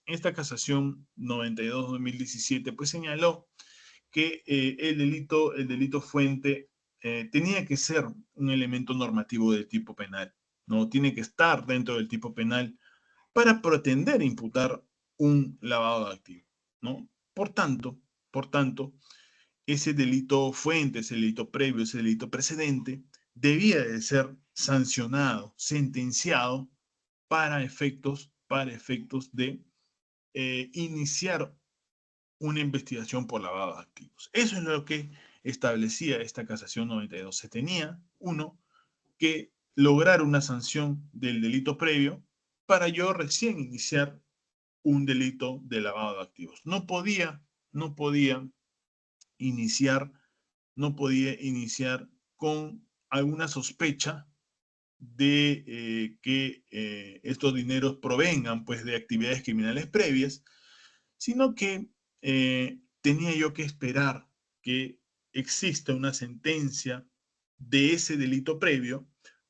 Esta casación 92-2017 pues señaló que el delito fuente tenía que ser un elemento normativo del tipo penal, ¿no? Tiene que estar dentro del tipo penal para pretender imputar un lavado de activos, ¿no? Por tanto, ese delito fuente, ese delito previo, ese delito precedente, debía de ser sancionado, sentenciado para efectos de iniciar una investigación por lavado de activos. Eso es lo que establecía esta casación 92. Se tenía, uno, que lograr una sanción del delito previo para yo recién iniciar un delito de lavado de activos. No podía iniciar, no podía iniciar con alguna sospecha de que estos dineros provengan, pues, de actividades criminales previas, sino que tenía yo que esperar que exista una sentencia de ese delito previo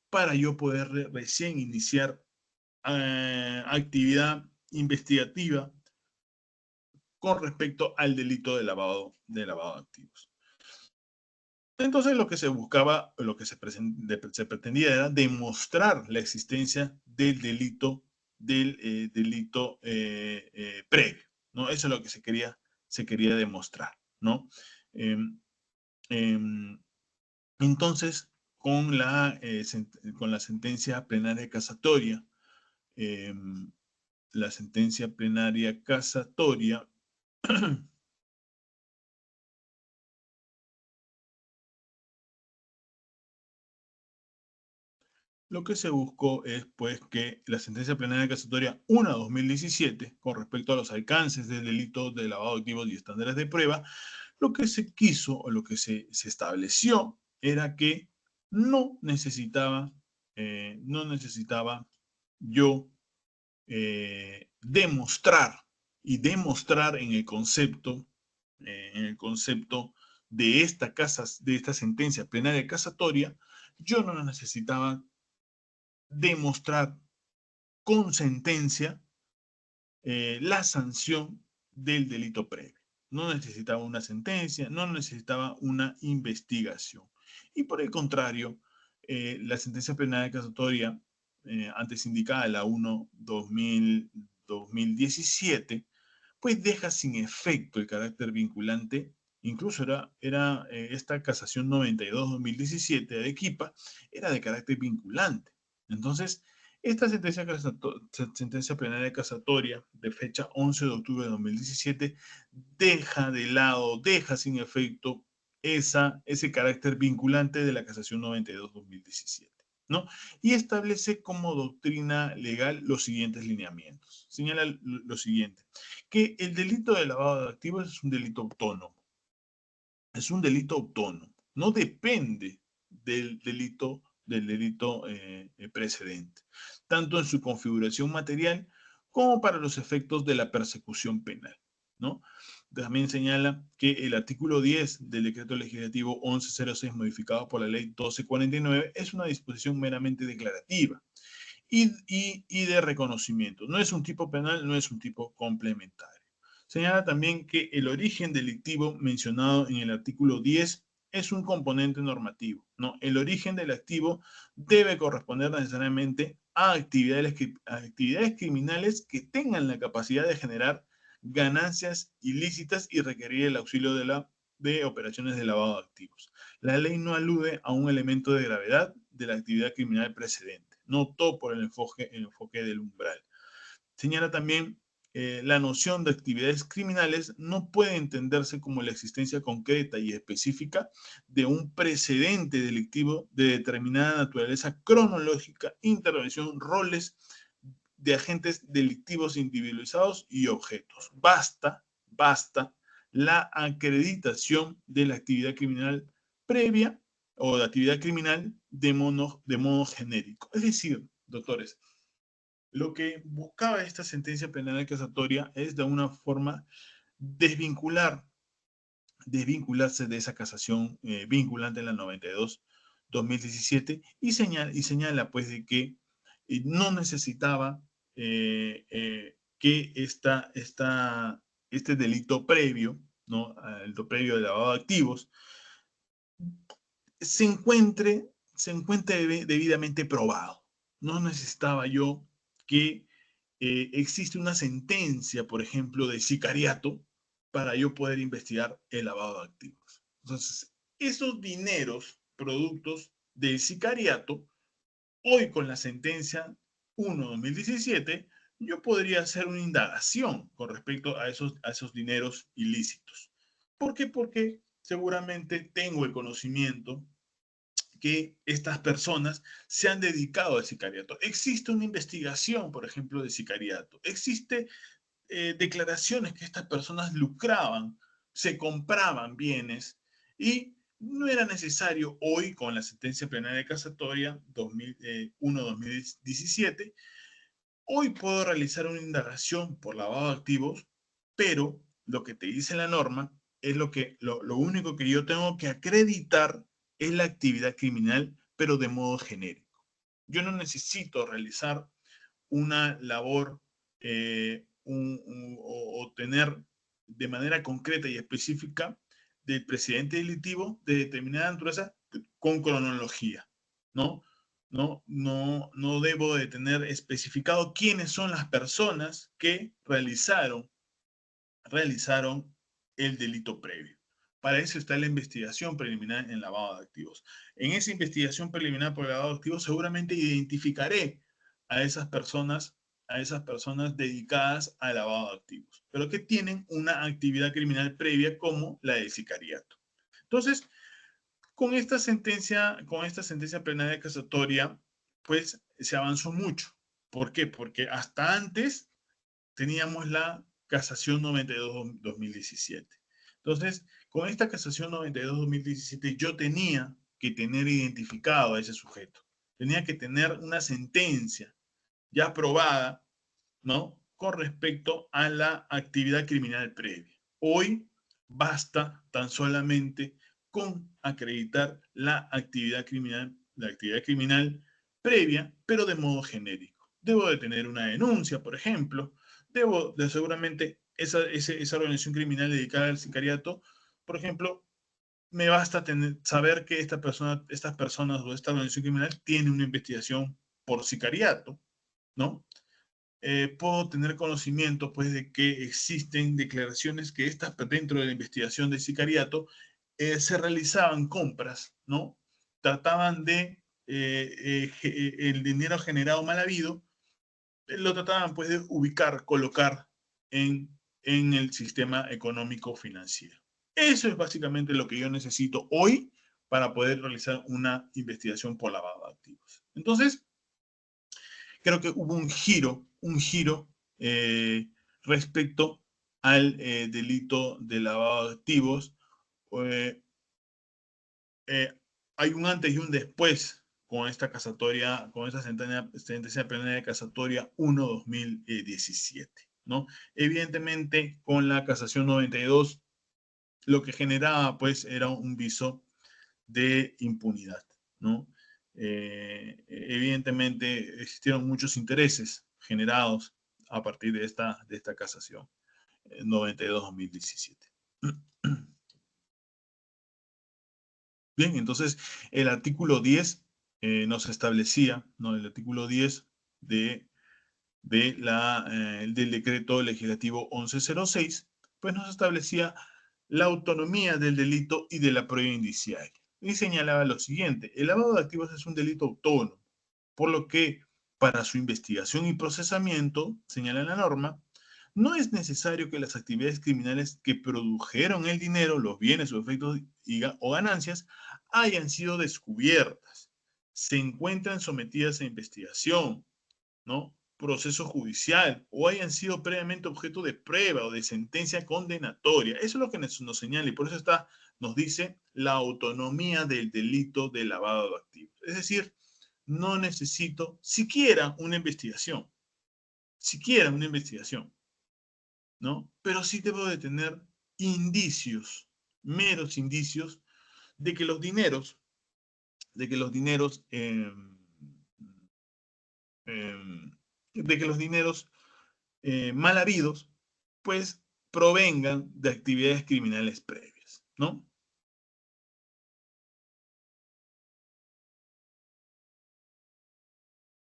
para yo poder recién iniciar actividad investigativa con respecto al delito de lavado de activos. Entonces lo que se buscaba, lo que se pretendía era demostrar la existencia del delito, previo, ¿no? Eso es lo que se quería demostrar, ¿no? Eh, eh, entonces, con la sentencia plenaria casatoria, eh, la sentencia plenaria casatoria lo que se buscó es, pues, que la sentencia plenaria casatoria 1/2017, con respecto a los alcances del delito de lavado de activos y estándares de prueba, lo que se quiso o lo que se estableció era que no necesitaba yo demostrar y demostrar en el concepto de de esta sentencia plenaria casatoria, yo no necesitaba demostrar con sentencia la sanción del delito previo. No necesitaba una sentencia, no necesitaba una investigación. Y por el contrario, la sentencia plenaria casatoria, antes indicada, la 1/2017, pues deja sin efecto el carácter vinculante. Incluso era esta casación 92/2017 de Arequipa, era de carácter vinculante. Entonces, esta sentencia plenaria casatoria de fecha 11 de octubre de 2017 deja de lado, deja sin efecto ese carácter vinculante de la casación 92/2017. ¿no? Y establece como doctrina legal los siguientes lineamientos. Señala lo siguiente, que el delito de lavado de activos es un delito autónomo. Es un delito autónomo. No depende del delito precedente, tanto en su configuración material como para los efectos de la persecución penal, ¿no? También señala que el artículo 10 del decreto legislativo 1106 modificado por la ley 1249 es una disposición meramente declarativa y de reconocimiento. No es un tipo penal, no es un tipo complementario. Señala también que el origen delictivo mencionado en el artículo 10 es un componente normativo, ¿no? El origen del activo debe corresponder necesariamente a actividades criminales que tengan la capacidad de generar ganancias ilícitas y requerir el auxilio de operaciones de lavado de activos. La ley no alude a un elemento de gravedad de la actividad criminal precedente. No optó por el enfoque del umbral. Señala también la noción de actividades criminales no puede entenderse como la existencia concreta y específica de un precedente delictivo de determinada naturaleza cronológica, intervención, roles de agentes delictivos individualizados y objetos. Basta la acreditación de la actividad criminal previa o de actividad criminal de modo genérico. Es decir, doctores, lo que buscaba esta sentencia penal acusatoria es de alguna forma desvincularse de esa casación vinculante en la 92-2017 y señala pues de que no necesitaba que este delito previo, ¿no? El delito previo de lavado de activos, se encuentre debidamente probado. No necesitaba yo que existe una sentencia, por ejemplo, de sicariato para yo poder investigar el lavado de activos. Entonces, esos dineros, productos del sicariato, hoy con la sentencia 1/2017, yo podría hacer una indagación con respecto a esos dineros ilícitos. ¿Por qué? Porque seguramente tengo el conocimiento que estas personas se han dedicado al sicariato. Existe una investigación, por ejemplo, de sicariato. Existe declaraciones que estas personas lucraban, se compraban bienes y no era necesario hoy, con la sentencia plenaria casatoria 1/2017, hoy puedo realizar una indagación por lavado de activos, pero lo que te dice la norma es lo único que yo tengo que acreditar es la actividad criminal, pero de modo genérico. Yo no necesito realizar una labor o tener de manera concreta y específica del presidente delictivo de determinada naturaleza con cronología, ¿no? No debo de tener especificado quiénes son las personas que realizaron el delito previo. Para eso está la investigación preliminar en lavado de activos. En esa investigación preliminar por lavado de activos seguramente identificaré a esas personas dedicadas al lavado de activos, pero que tienen una actividad criminal previa como la de sicariato. Entonces, con esta sentencia plenaria casatoria, pues se avanzó mucho. ¿Por qué? Porque hasta antes teníamos la casación 92-2017. Entonces, con esta casación 92-2017, yo tenía que tener identificado a ese sujeto. Tenía que tener una sentencia ya aprobada, ¿no? Con respecto a la actividad criminal previa. Hoy basta tan solamente con acreditar la actividad criminal previa, pero de modo genérico. Debo de tener una denuncia, por ejemplo. Debo de seguramente esa organización criminal dedicada al sicariato, por ejemplo, me basta saber que estas personas o esta organización criminal tiene una investigación por sicariato, ¿no? Puedo tener conocimiento pues de que existen declaraciones que dentro de la investigación de sicariato se realizaban compras, ¿no? Trataban de el dinero generado mal habido, lo trataban pues de ubicar, colocar en el sistema económico financiero. Eso es básicamente lo que yo necesito hoy para poder realizar una investigación por lavado de activos. activos. Entonces, creo que hubo un giro respecto al delito de lavado de activos. Eh, Hay un antes y un después con esta casatoria, con esta sentencia plenaria casatoria 1/2017, ¿no? Evidentemente, con la casación 92, lo que generaba, pues, era un viso de impunidad, ¿no? Evidentemente, existieron muchos intereses generados a partir de esta casación 92/2017. Bien, entonces el artículo 10 nos establecía, ¿no? El artículo 10 del decreto legislativo 1106, pues nos establecía la autonomía del delito y de la prueba indiciaria. Y señalaba lo siguiente: el lavado de activos es un delito autónomo, por lo que para su investigación y procesamiento, señala la norma, no es necesario que las actividades criminales que produjeron el dinero, los bienes o efectos o ganancias hayan sido descubiertas, se encuentran sometidas a investigación, ¿no? Proceso judicial o hayan sido previamente objeto de prueba o de sentencia condenatoria. Eso es lo que nos señala, y por eso nos dice la autonomía del delito de lavado de activos. Es decir, no necesito siquiera una investigación, ¿no? Pero sí debo de tener indicios, meros indicios, de que los dineros, de que los dineros, de que los dineros mal habidos, pues provengan de actividades criminales previas, ¿no?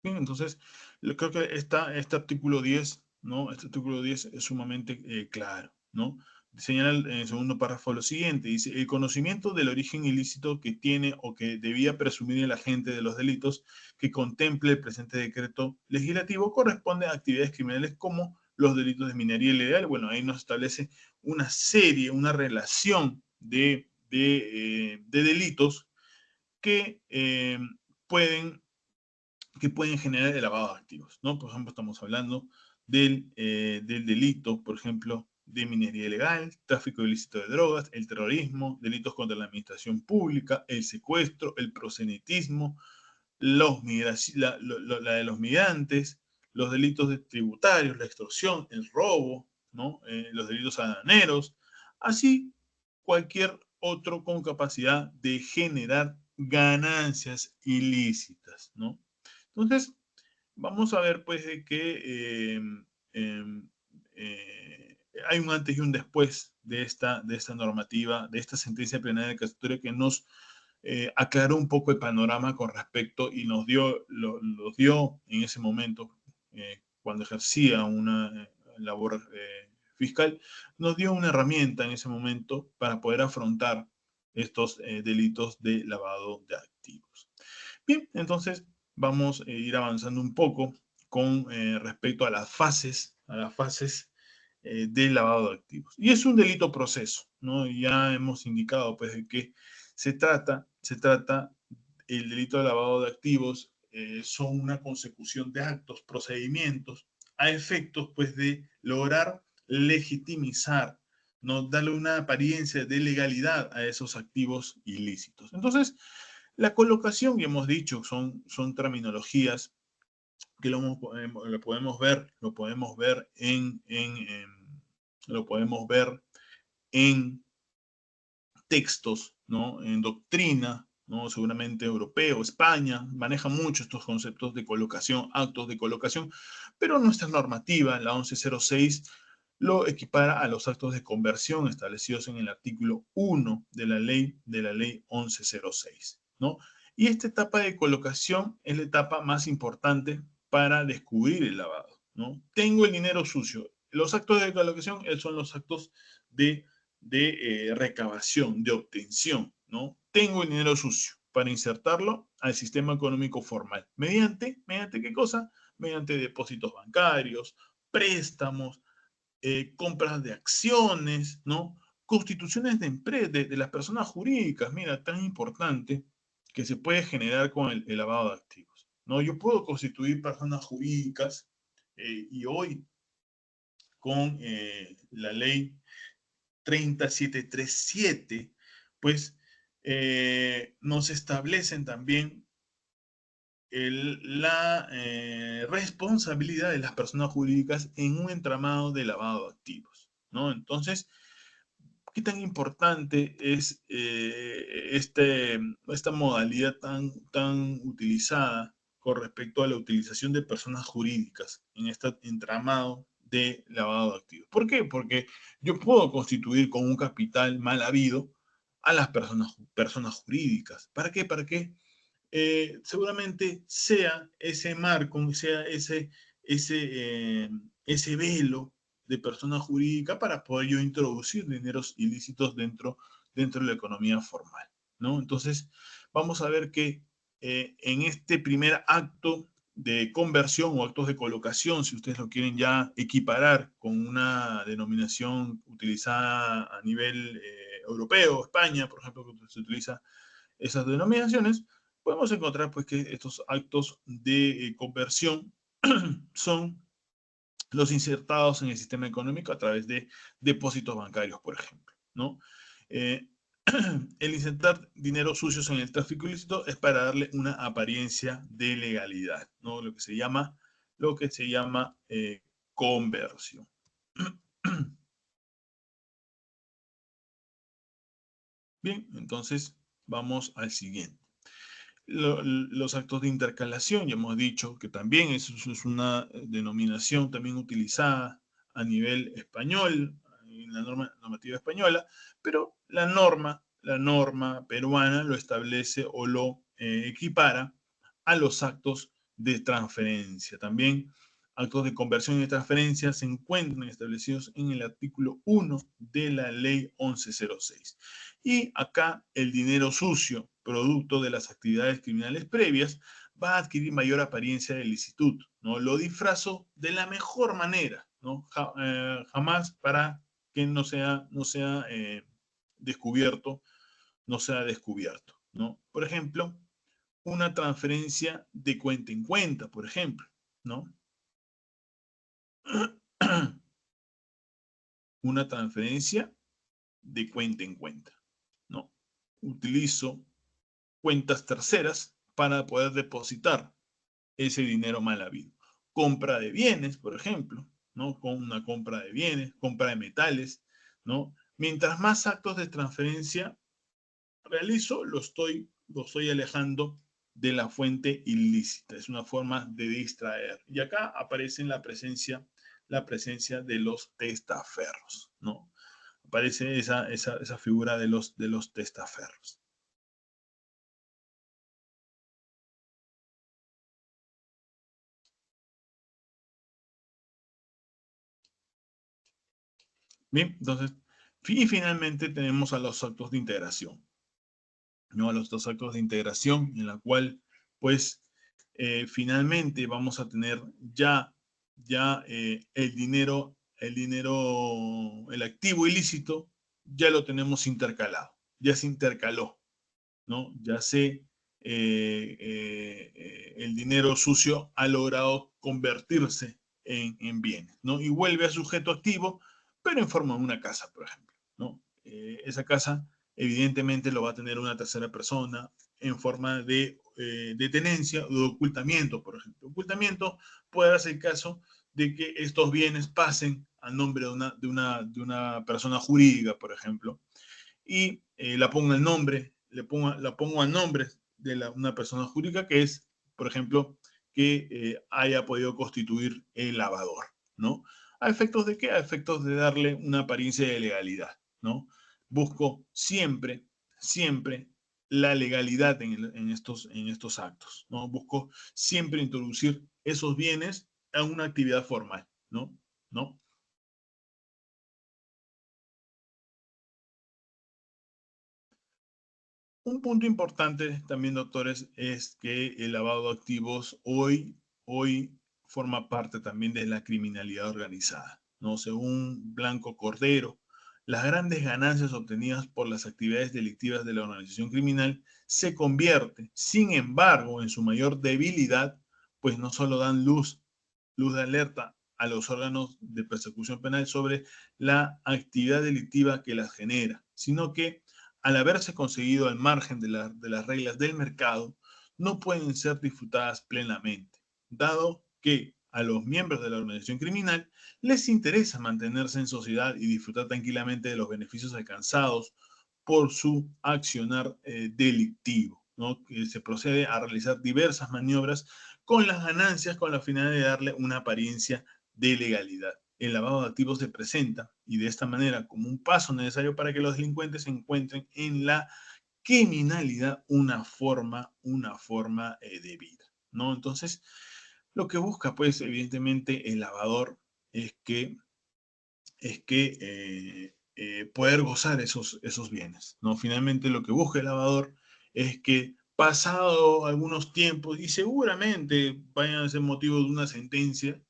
Bien, entonces, creo que este artículo 10, ¿no? Este artículo 10 es sumamente claro, ¿no? Señala en el segundo párrafo lo siguiente: dice, el conocimiento del origen ilícito que tiene o que debía presumir el agente de los delitos que contemple el presente decreto legislativo corresponde a actividades criminales como los delitos de minería ilegal. Bueno, ahí nos establece una serie, una relación de delitos que, pueden generar el lavado de activos, ¿no? Por ejemplo, estamos hablando del delito, por ejemplo, de minería ilegal, tráfico ilícito de drogas, el terrorismo, delitos contra la administración pública, el secuestro, el proselitismo, la de los migrantes, los delitos tributarios, la extorsión, el robo, ¿no? Los delitos aduaneros, así cualquier otro con capacidad de generar ganancias ilícitas, ¿no? Entonces, vamos a ver pues de que eh, eh, hay un antes y un después de esta normativa, de esta sentencia plenaria casatoria que nos aclaró un poco el panorama con respecto y nos dio en ese momento, cuando ejercía una labor fiscal, nos dio una herramienta en ese momento para poder afrontar estos delitos de lavado de activos. Bien, entonces vamos a ir avanzando un poco con respecto a las fases del lavado de activos. Y es un delito proceso, ¿no? Ya hemos indicado pues de que se trata el delito de lavado de activos, son una consecución de actos, procedimientos, a efectos pues de lograr legitimizar, ¿no? Darle una apariencia de legalidad a esos activos ilícitos. Entonces, la colocación, y hemos dicho, son terminologías que lo podemos ver lo podemos ver en textos, ¿no? En doctrina, ¿no? Seguramente europeo, España, maneja mucho estos conceptos de colocación, actos de colocación, pero nuestra normativa, la 1106, lo equipara a los actos de conversión establecidos en el artículo 1 de la ley 1106, ¿no? Y esta etapa de colocación es la etapa más importante para descubrir el lavado, ¿no? Tengo el dinero sucio. Los actos de colocación son los actos de recabación, de obtención, ¿no? Tengo el dinero sucio para insertarlo al sistema económico formal. ¿Mediante qué cosa? Mediante depósitos bancarios, préstamos, compras de acciones, ¿no? Constituciones de empresas, de las personas jurídicas. Mira, tan importante que se puede generar con el lavado de activos, ¿no? Yo puedo constituir personas jurídicas y hoy con la ley 30737, pues nos establecen también la responsabilidad de las personas jurídicas en un entramado de lavado de activos, ¿no? Entonces, ¿qué tan importante es esta modalidad tan utilizada con respecto a la utilización de personas jurídicas en este entramado de lavado de activos? ¿Por qué? Porque yo puedo constituir con un capital mal habido a las personas jurídicas. ¿Para qué? Para que seguramente sea ese marco, sea ese, ese velo de persona jurídica para poder yo introducir dineros ilícitos dentro de la economía formal, ¿no? Entonces, vamos a ver que en este primer acto de conversión o actos de colocación, si ustedes lo quieren ya equiparar con una denominación utilizada a nivel europeo, España, por ejemplo, que se utiliza esas denominaciones, podemos encontrar pues que estos actos de conversión son los insertados en el sistema económico a través de depósitos bancarios, por ejemplo, ¿no? Eh, el insertar dinero sucios en el tráfico ilícito es para darle una apariencia de legalidad, ¿no? Lo que se llama conversión. Bien, entonces vamos al siguiente. Los actos de intercalación, ya hemos dicho que también eso es una denominación también utilizada a nivel español, en la normativa española, pero la norma peruana lo establece o lo equipara a los actos de transferencia. También actos de conversión y de transferencia se encuentran establecidos en el artículo 1 de la ley 1106. Y acá el dinero sucio, producto de las actividades criminales previas, va a adquirir mayor apariencia de licitud, ¿no? Lo disfrazo de la mejor manera, ¿no? Jamás para que no sea descubierto, no sea descubierto, ¿no? Por ejemplo, una transferencia de cuenta en cuenta, por ejemplo, ¿no? Una transferencia de cuenta en cuenta, ¿no? Utilizo cuentas terceras para poder depositar ese dinero mal habido. Compra de bienes, por ejemplo, ¿no? Con una compra de bienes, compra de metales, ¿no? Mientras más actos de transferencia realizo, lo estoy alejando de la fuente ilícita. Es una forma de distraer. Y acá aparece la presencia de los testaferros, ¿no? Aparece esa figura de los testaferros. Bien, entonces, y finalmente tenemos a los actos de integración, ¿no? A los dos actos de integración en la cual, pues, finalmente vamos a tener ya el activo ilícito, ya lo tenemos intercalado, ya se intercaló, ¿no? El dinero sucio ha logrado convertirse en bienes, ¿no? Y vuelve a sujeto activo, pero en forma de una casa, por ejemplo, ¿no? Esa casa evidentemente lo va a tener una tercera persona en forma de tenencia o de ocultamiento, por ejemplo. Ocultamiento puede darse el caso de que estos bienes pasen a nombre de una persona jurídica, por ejemplo, y la pongo el nombre, la pongo a nombre de una persona jurídica que es, por ejemplo, que haya podido constituir el lavador, ¿no? ¿A efectos de qué? A efectos de darle una apariencia de legalidad, ¿no? Busco siempre la legalidad en estos actos, ¿no? Busco siempre introducir esos bienes a una actividad formal, ¿no? ¿No? Un punto importante también, doctores, es que el lavado de activos hoy forma parte también de la criminalidad organizada, ¿no? Según Blanco Cordero, las grandes ganancias obtenidas por las actividades delictivas de la organización criminal se convierte, sin embargo, en su mayor debilidad, pues no solo dan luz de alerta a los órganos de persecución penal sobre la actividad delictiva que las genera, sino que al haberse conseguido al margen de las reglas del mercado, no pueden ser disfrutadas plenamente, dado que a los miembros de la organización criminal les interesa mantenerse en sociedad y disfrutar tranquilamente de los beneficios alcanzados por su accionar delictivo, ¿no? Que se procede a realizar diversas maniobras con las ganancias con la finalidad de darle una apariencia de legalidad. El lavado de activos se presenta y de esta manera como un paso necesario para que los delincuentes encuentren en la criminalidad una forma de vida, ¿no? Entonces, lo que busca, pues, evidentemente, el lavador es que, poder gozar esos bienes, ¿no? Finalmente, lo que busca el lavador es que pasado algunos tiempos, y seguramente vayan a ser motivo de una sentencia,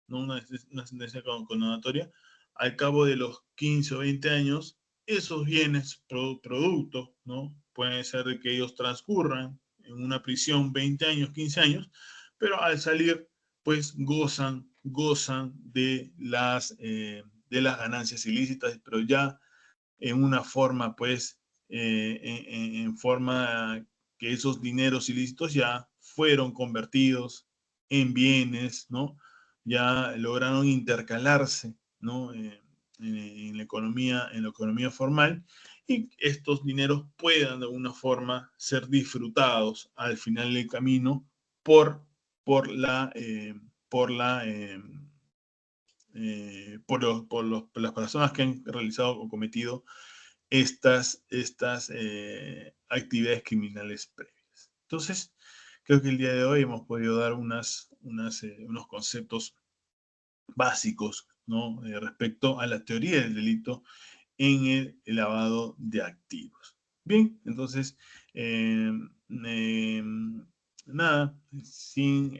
¿no? Una sentencia condenatoria, al cabo de los 15 o 20 años, esos bienes, productos, ¿no? Puede ser de que ellos transcurran en una prisión 20 años, 15 años, pero al salir, pues gozan de las ganancias ilícitas, pero ya en una forma, pues, en forma que esos dineros ilícitos ya fueron convertidos en bienes, ¿no? Ya lograron intercalarse, ¿no? En la economía formal y estos dineros puedan de alguna forma ser disfrutados al final del camino por, por la, por la por las personas que han realizado o cometido estas actividades criminales previas. Entonces, creo que el día de hoy hemos podido dar unos conceptos básicos, ¿no? Respecto a la teoría del delito en el lavado de activos. Bien, entonces, eh, eh, nada, sin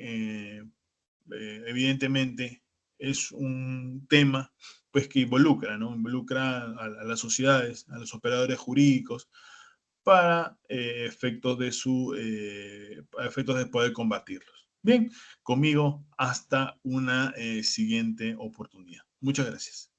evidentemente es un tema pues que involucra, ¿no? Involucra a las sociedades, a los operadores jurídicos, para efectos de poder combatirlos. Bien, conmigo hasta una siguiente oportunidad. Muchas gracias.